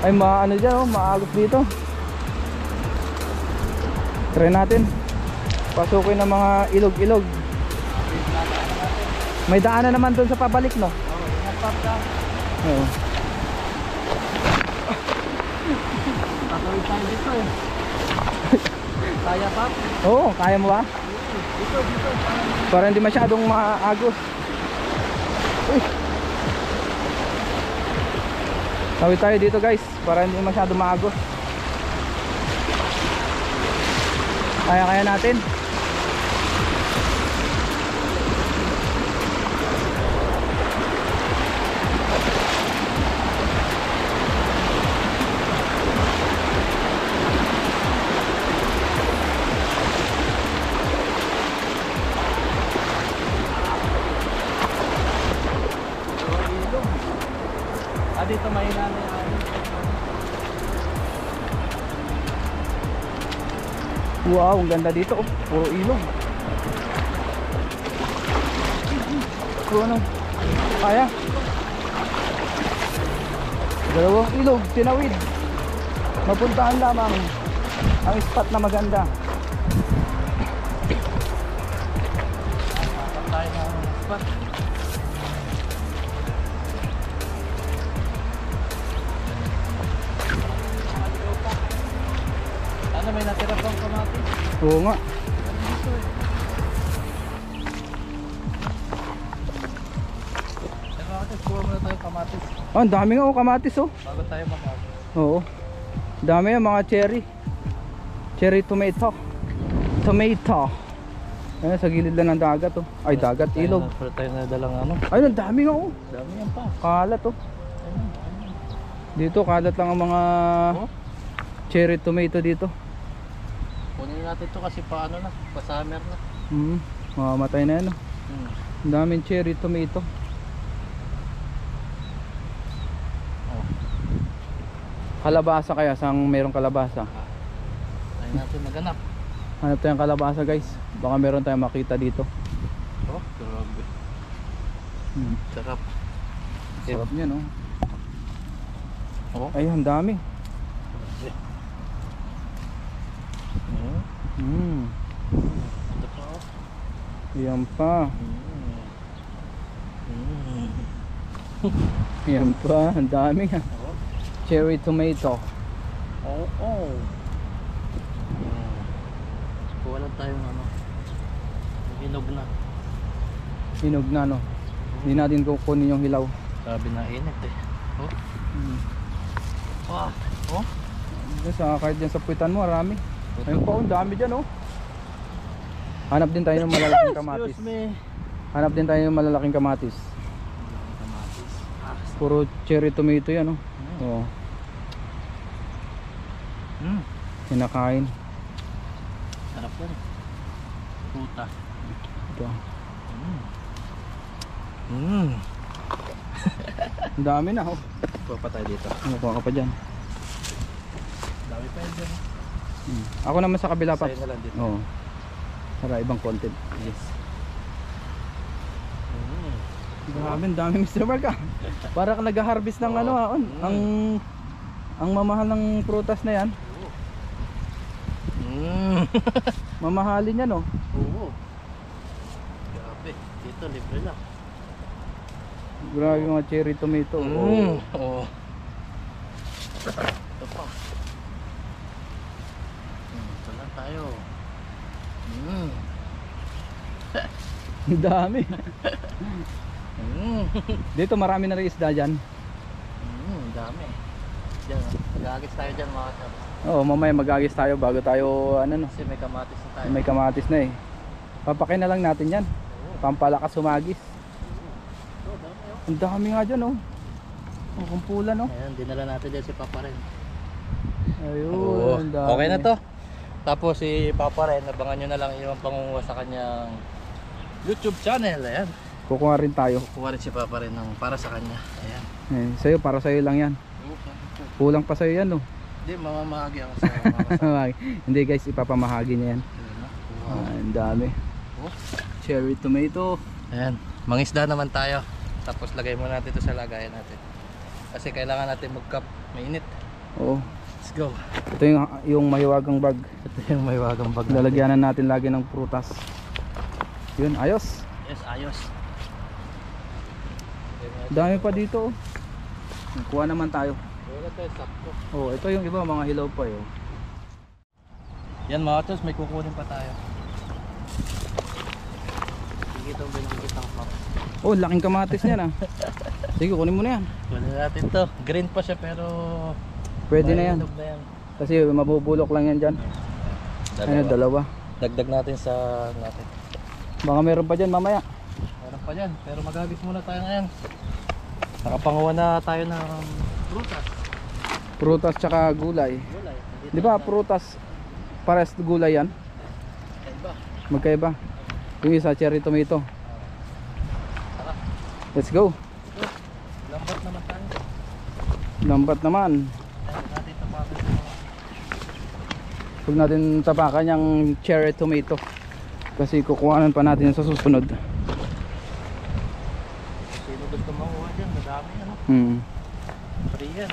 Ay ano dyan oh, maagos dito. Try natin pasukin ng mga ilog-ilog. May daanan naman doon sa pabalik no? Oo. Tatawid tayo dito eh. Kaya pa? Oo, kaya mo ba? Dito. Para hindi masyadong maagos. Uy. Tawid tayo dito guys, para hindi masyado maagos. Kaya natin. Dito mahina na yan. Wow, ang ganda dito oh. Puro ilog. Ano? Kaya. Dalawang ilog, tinawid. Mapuntaan lamang ang spot na maganda. Tayo na ang spot. Ano, may natira pang kamatis? Oo nga. Kuha muna tayo kamatis. Oh, ang dami nga oh, kamatis oh. Bago tayo mag-agos. Oo. Dami yan mga cherry. Cherry tomato. Tomato. Ayan, sa gilid lang ng dagat oh. Ay, dagat, ilog. Pero tayo na dalang ano. Ay, ang dami nga oh. Dami yan pa. Kalat oh. Dito, kalat lang ang mga cherry tomato dito. Kunin natin ito kasi paano na, pa-summer na. Mamamatay na yan oh. Ang daming cherry tomato. Kalabasa kaya, sang merong kalabasa. Tayo natin maganap. Hanap tayong kalabasa guys. Baka meron tayong makita dito. Oh, grabe. Sarap. Sarap niyan oh. Oh. Ay, ang dami. Ito pa oh. Yan pa. Yan pa, ang dami ha. Cherry tomato. Kuha lang tayong ano, hinog na. Hinog na no. Hindi natin kukunin yung hilaw. Sabi na init eh. Kahit dyan sa puwitan mo, marami. Ayun pa, ang dami dyan oh. Hanap din tayo ng malalaking kamatis. Excuse me. Hanap din tayo ng malalaking kamatis. Puro cherry tomato yan oh. Oo. Kinakain. Sarap yan. Puta. Ito. Ang dami na oh. Kuha pa tayo dito. Kuha ka pa dyan. Dami pa yun dyan. Ako naman sa kabila pa. Sa'yo na lang dito. Oo. Para ibang content. Yes. Grabe, ang dami Mr. Mark ah. Para ka nag-harvest ng ano ah. Ang mamahal ng prutas na yan. Mamahalin yan oh. Oo. Grabe. Dito, libre lang. Grabe mga cherry tomato. Oo. Ito pa. Ito lang tayo. Ang dami. Dito marami na rin isda dyan. Dami. Diyan, mag-agis tayo dyan mga kapatid. Oo, mamaya mag-agis tayo bago tayo ano no. Kasi may kamatis na tayo. May kamatis na eh. Papakain na lang natin yan. Pampalakas sumagis. Dami oh. Ang dami nga dyan oh. Ang kumpulan oh. Ayan, dinala natin dyan si Papa rin. Ayun, ang dami. Okay na to. Tapos si Papa rin, abangan nyo na lang yung pangunguha sa kanyang YouTube channel. Ayan. Kukuha rin tayo. Kukuha rin si Papa rin ng para sa kanya. Ayan. Sa'yo, para sa'yo lang yan. Kulang pa sa'yo yan no. Hindi, mamamahagi ako sa mga Hindi guys, ipapamahagi niya yan. Ang dami. Cherry tomato. Ayan, mangisda naman tayo. Tapos lagay muna natin ito sa lagayan natin. Kasi kailangan natin mag-cup, mainit. Oo. Let's go. Ito yung mahiwagang bag. Ito yung may wagang bag. Lalagyanan natin lagi ng prutas. Yun, ayos. Yes, ayos. Dami pa dito. Kuha naman tayo. Wala tayo sakto. Oh, ito yung iba mga hilaw pa yo. Yan mga tos, may kukunin pa tayo. Sige itong binigitang pop. Oh, laking kamatis niyan ah. Sige, kunin mo na yan. Kunin natin to. Green pa siya pero Pwede na yan. mahinog na yan. Kasi mabubulok lang yan dyan. Ano, dalawa. Dagdag natin sa natin. Baka meron pa dyan mamaya. Meron pa dyan. Pero magagis muna tayo ngayon. Nakapanguha na tayo ng prutas. Prutas tsaka gulay. Gulay. Di ba prutas pares gulay yan? Iba. Magkaiba. Yung isa cherry tomato. Tara. Let's go. Lambat naman tayo. Lambat naman. Ayun, natin tapakan sa mga. Huwag natin tapakan yung cherry tomato. Kasi kukuhanan pa natin yung sa susunod. Sino gusto manguha dyan? Madami ano. Free yan.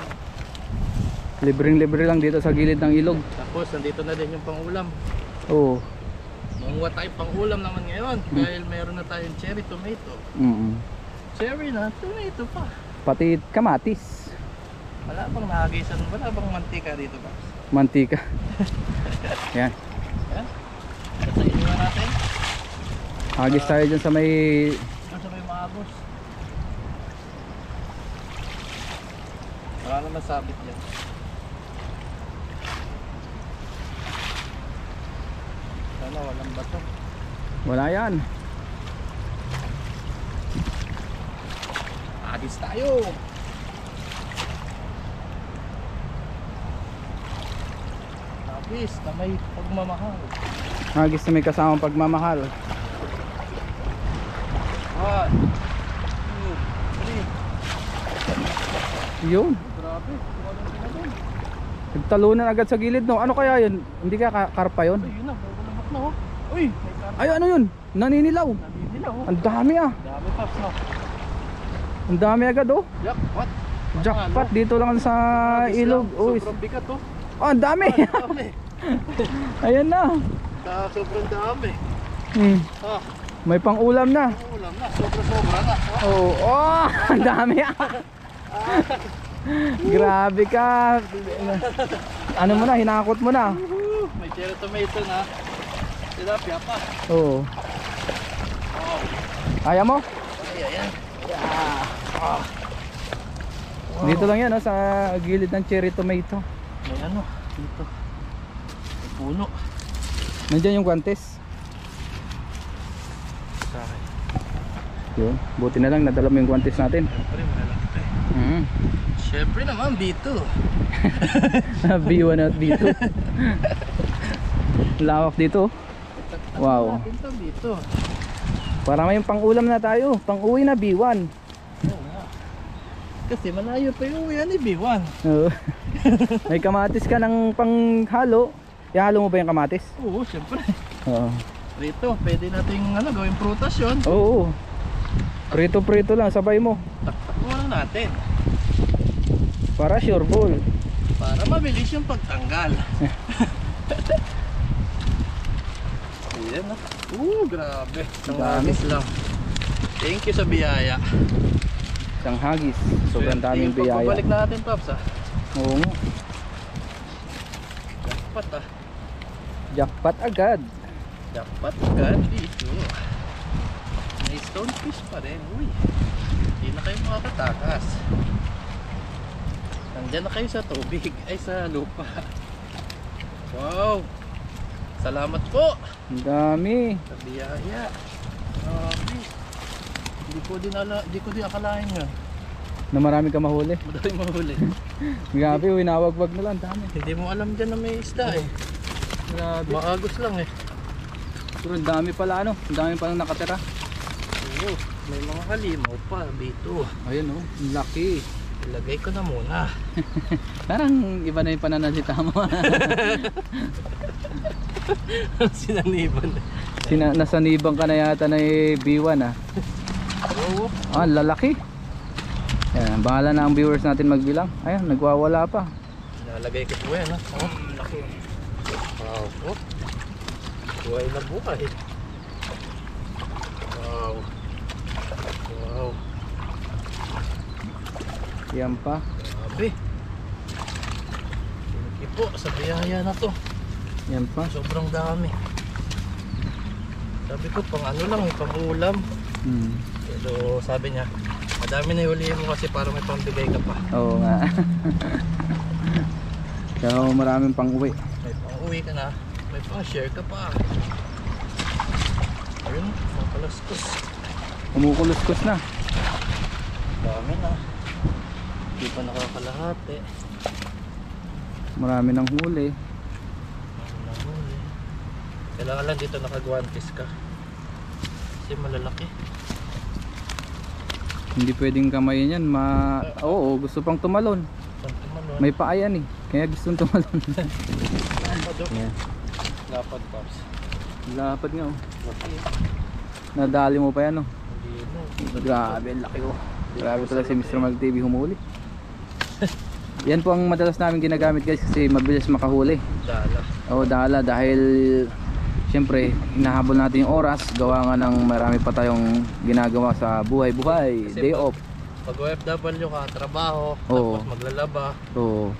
Libreng-libre lang dito sa gilid ng ilog. Tapos nandito na din yung pangulam. Oo. Manguha tayo pangulam naman ngayon. Dahil meron na tayong cherry tomato. Cherry na, tomato pa. Pati kamatis. Wala bang nahagisan? Wala bang mantika dito ba? Mantika. Yan. Yan. Sa inyo na natin. Hagis tayo dyan sa may... Doon sa may maabos. Wala naman sabit yan. Sana walang bato. Wala yan. Agis tayo. Agis na may pagmamahal. Hagis na may kasamang pagmamahal. 1, 2, 3. Yun. Grabe. Nagtalunan agad sa gilid no. Ano kaya yun? Hindi kaya karpa yun? Ay, yun na. Bubulabak na oh. Uy, may karpa. Ay ano yun? Naninilaw. Nabibila oh. Ang dami ah. Dami paps no. Ang dami agad oh. Jackpot. Jackpot dito lang sa ilog. Uy. Sobrang bigat oh. Oh, ang dami. Dami. Ayan na. Sobrang dami. Ah, May pang-ulam na. ulam na. Sobra na. Oh, oh, ang dami ah. Grabe ka. Ano mo na, hinakot mo na. May cherry tomato na. Tilapia pa. Oo. Oh. Kaya mo? Ay, ayan. Dito lang yan, oh, sa gilid ng cherry tomato. May ano, dito. May puno. Nandiyan yung guantes. Sa akin. Yun, buti na lang nadala mo yung guantes natin. Siyempre, malalaki. Siyempre naman, B2. B1 at B2. Lawak dito. Wow. Natin to, B2. Para may pang-ulam na tayo. Pang-uwi na B1. Oo nga. Kasi malayo pa yung uwi ni B1. Oo. May kamatis ka ng panghalo. ihalo mo ba yung kamatis? Oo, syempre. Oo. Rito, pwede nating gawing prutas yun. Oo. Prito lang, sabay mo. Taktak mo lang natin. Para sure ball. Para mabilis yung pagtanggal. Ayan na. Grabe. Isang Dami. hagis lang. Thank you sa biyaya. Isang hagis. Sobrang Swerte daming yung biyaya. pagbabalik natin, Paps, ha? Oo nga. Jackpot, ha? Jackpot agad. Jackpot agad dito. May stonefish pa rin. Uy. Hindi na kayo makakatakas. Nandiyan na kayo sa tubig. Ay, sa lupa. Wow. Salamat po. Ang dami. Sa biyaya. Grabe. Hindi ko din akalain yun. Na marami ka mahuli. Madami mahuli. Grabe, winawagwag na lang. Dami. Hindi mo alam dyan na may isda eh. Grabe. Maagos lang eh. Pero ang dami pala ano. Ang dami palang nakatira. Oo. May mga halimaw pa. Bito. Ayun oh. Ang laki. Ilagay ko na muna. Parang iba na yung pananalita mo. Sinaniban. Nasanibang ka na yata na B1 ah. Oo. Ah, lalaki. Ayan, bahala na ang viewers natin magbilang. Ayan, nagwawala pa. Nalagay ko po yan ha. Oh, laki. Wow. Oh. Buhay na buhay. Wow. Wow. Yan pa. Grabe. Thank you po sa biyaya na to. Yan pa. Sobrang dami. Sabi ko pang ano lang, pang ulam. Pero sabi niya, madami na iulihin mo kasi para may pambigay ka pa. Oo nga. Kaya maraming pang uwi. May pang uwi ka na, may pang share ka pa. Ayun, mga kalastos. Kumukulos-kus na. Dami na. Hindi pa nakakalahati. Marami ng huli. Dami na huli. Kailangan lang dito nakagwantes ka. Kasi malalaki. Hindi pwedeng kamayin yan. Oo, gusto pang tumalon. Saan tumalon? May paa yan eh. Kaya gusto tumalon. Lapad oh. Yeah. Lapad, Pops. Lapad nga oh. Laki. Nadali mo pa yan oh. Hindi mo. Grabe, ang laki oh. Grabe talaga si Mr. Mag TV humuli. Yan po ang madalas namin ginagamit guys kasi mabilis makahuli. Dala. Oo, dala dahil siyempre hinahabol natin yung oras. Gawa nga ng marami pa tayong ginagawa sa buhay-buhay. Kasi Day off. Pag OFW ka, trabaho, Oo. tapos maglalaba. Oo.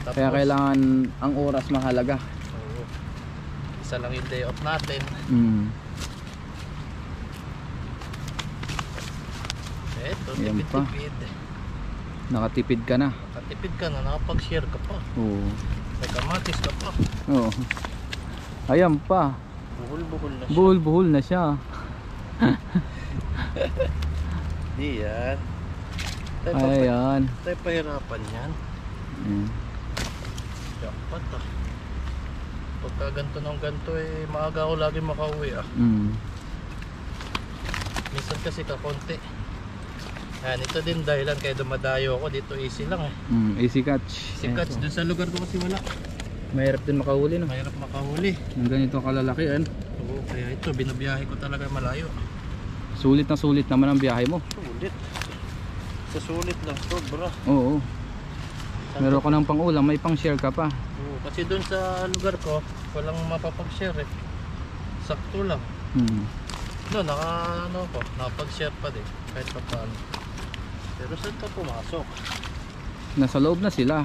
Tapos, Kaya kailangan ang oras mahalaga. oo. Isa lang yung day off natin. Eto, Yan pa. tipid-tipid. Nakatipid ka na. Nakatipid ka na, nakapag-share ka pa. Oo. May kamatis ka pa. Oo. Ayan pa. Buhol-buhol na siya. Buhol-buhol na siya. Di yan. Ayan. Tayo pahirapan yan. Jackpot ah. Pagka ganito ng ganito eh, maaga ako lagi makauwi ah. Minsan kasi kakonti. Yan, ito din dahilan kaya dumadayo ako dito, easy lang eh. Easy catch. Si Catch, dun sa lugar ko kasi wala. Mahirap din makahuli no. Mahirap makahuli. Ang ganito kalalaki yan. Oo, kaya ito, binabiyahe ko talaga malayo. Sulit na sulit naman ang biyahe mo. Sulit. Sa sulit lang, sobra. Oo. Meron ka ng pang-ulam, may pang-share ka pa. Oo, kasi dun sa lugar ko, walang mapapag-share eh. Sakto lang. No, nakapag-share pa din. Kahit pa paano. Pero saan ka pumasok? Nasa loob na sila.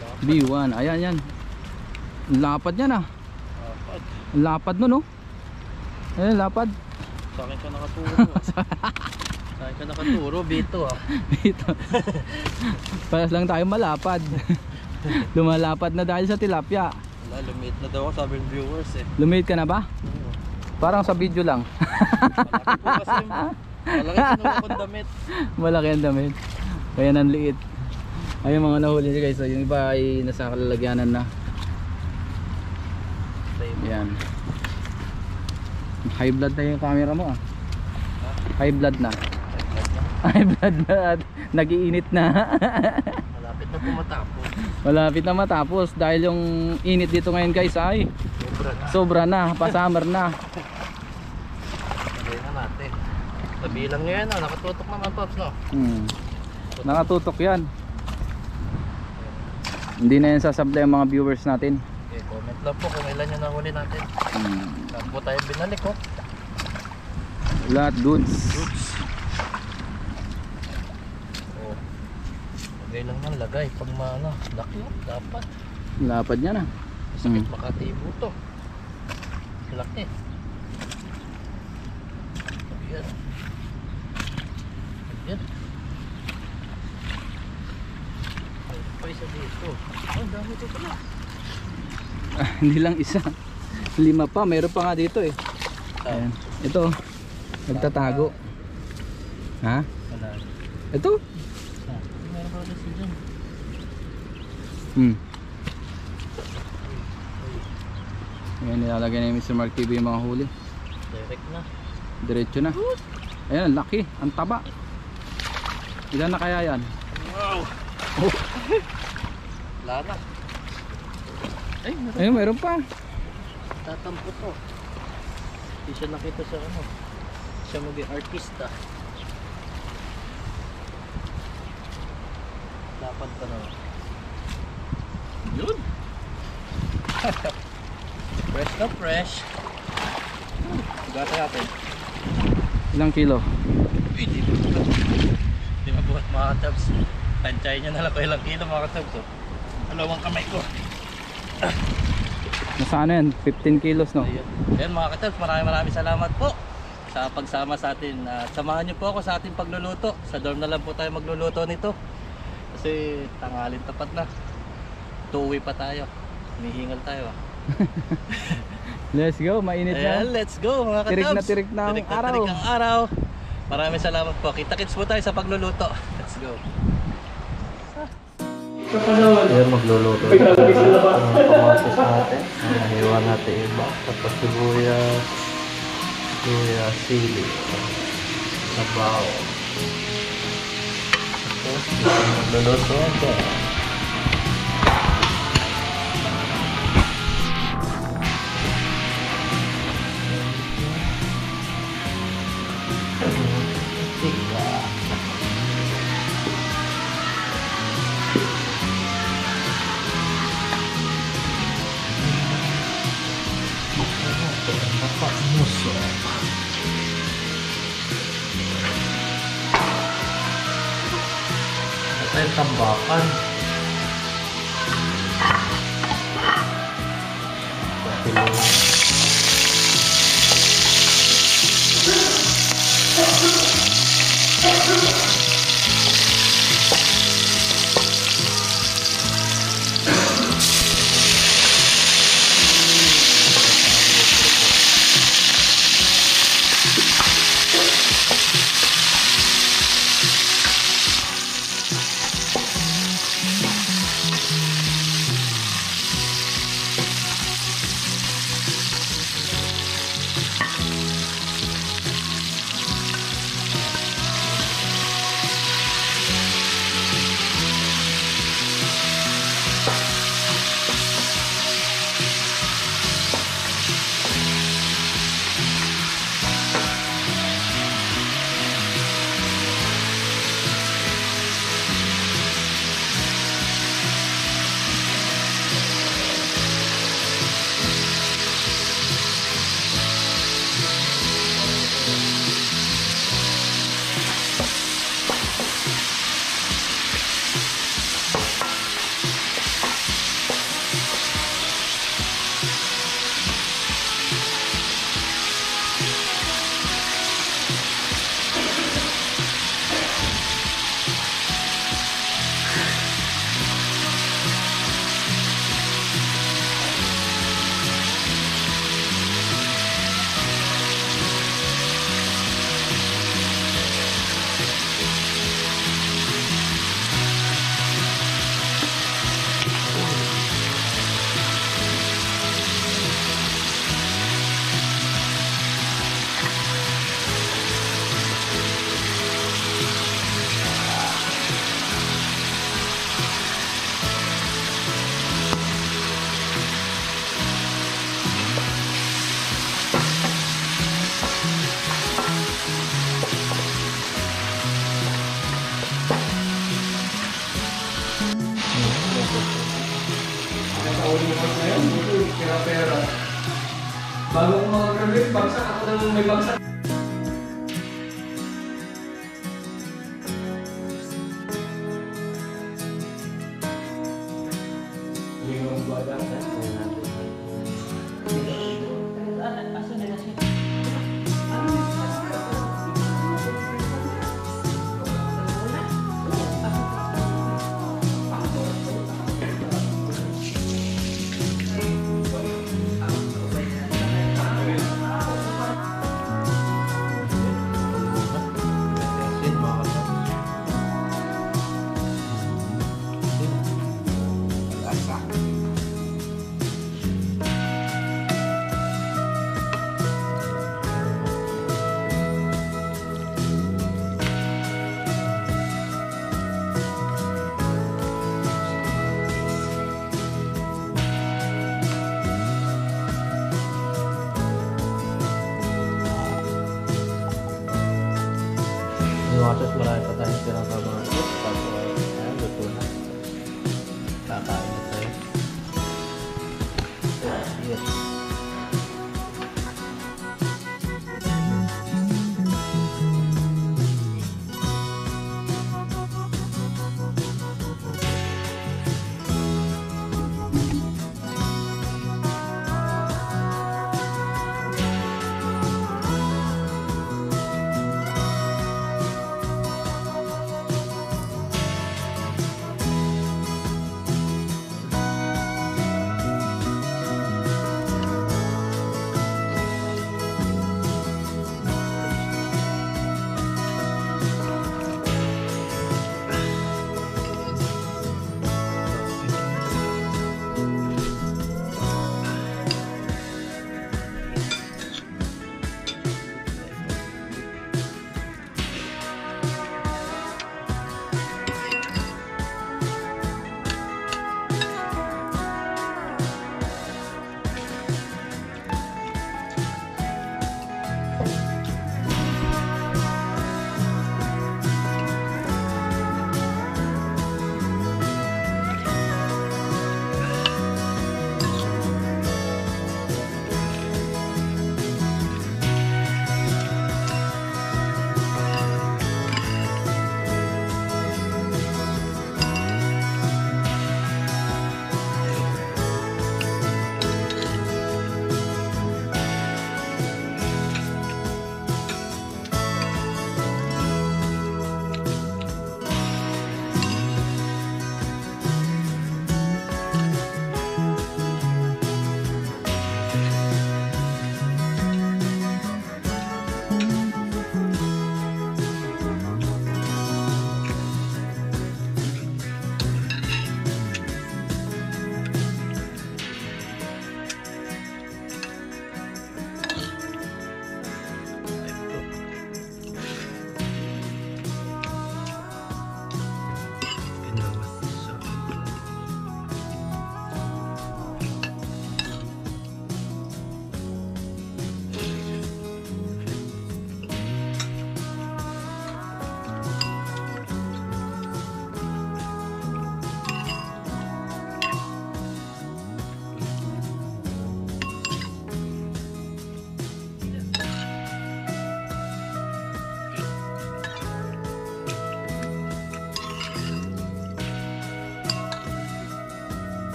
Lapad. B1, ayan yan. Lapad yan ah. Lapad. Lapad no no. Ayan lapad. Sa akin ka nakaturo. Sa akin ka nakaturo, Bito ah. Dito. Paras lang tayo malapad. Lumalapad na dahil sa tilapia. Wala, lumit na daw ako, sabi ng viewers eh. Lumate ka na ba? Oo. Parang sa video lang. Malaki po kasi. Malaki kinuha kong damit. Malaki ang damit. Kaya nang liit. Ayun mga nahuli niya guys. So, yung iba ay nasa kalalagyanan na. Yan. High blood na yung camera mo ah. High blood na. High blood na at nag-iinit na. Malapit na pumatapos. Malapit na matapos dahil yung init dito ngayon guys ay sobra na, pa-summer na. Lagay na natin. Nabilang nyo yan, oh. Nakatutok naman Pops, no? Nakatutok yan. Hindi na yan sasablay ang mga viewers natin. Okay, comment lang po kung ilan yung nahuli natin. Saan po tayo binalik, oh? Lahat goods. Oh. Lagay lang ng lagay. Pag maano, laki, oh. Dapat. Lapad niya na. Sakit makatibo to. Laki. Ayan. Ayan. Mayroon pa isa dito. Oh, dami ito pala. Hindi lang isa. 5 pa, mayroon pa nga dito eh. Ayan. Ito. Nagtatago. Ha? Wala. Ito. Meron pa ulit siya dyan. Ayan, nilalagay na yung Mr. Mark TV yung mga huli. Direct na. Diretso na. Ayan, laki. Ang taba. Ilan na kaya yan? Wow! Oh. Wala na. Ay, meron. Ayun, mayroon pa. Tatampo to. Hindi siya nakita sa ano. Siya maging artista. Dapat pa naman. Yun! Fresh na fresh. Gata natin. Ilang kilo? Hindi mabuhat mga katabs. Tansyahin nyo na lang ko ilang kilo mga katabs. Oh. Dalawang kamay ko. Nasa ano yan? 15 kilos no? Ayan mga katabs, maraming salamat po sa pagsama sa atin. Samahan nyo po ako sa ating pagluluto. Sa dorm na lang po tayo magluluto nito. Kasi tanghalin tapat na. Tuwi pa tayo. Mihingal tayo. Let's go, mainit na. Ayan, let's go mga katabs. Tirik na ang araw. Tirik ang araw. Maraming salamat po. Kita-kits po tayo sa pagluluto. Let's go. Ayan, magluluto. Ang pamatis natin. Ang hiwa natin iba. Tapos sibuyas, sili, sabaw. Tapos magluluto ito. At yung tambakan. Bago ko mag-graduate, bagsak ako ng may bagsak. Yung bagsak na. Asin, mga kasama. Lasa. Iwasan, marami pa tayong pinagkabang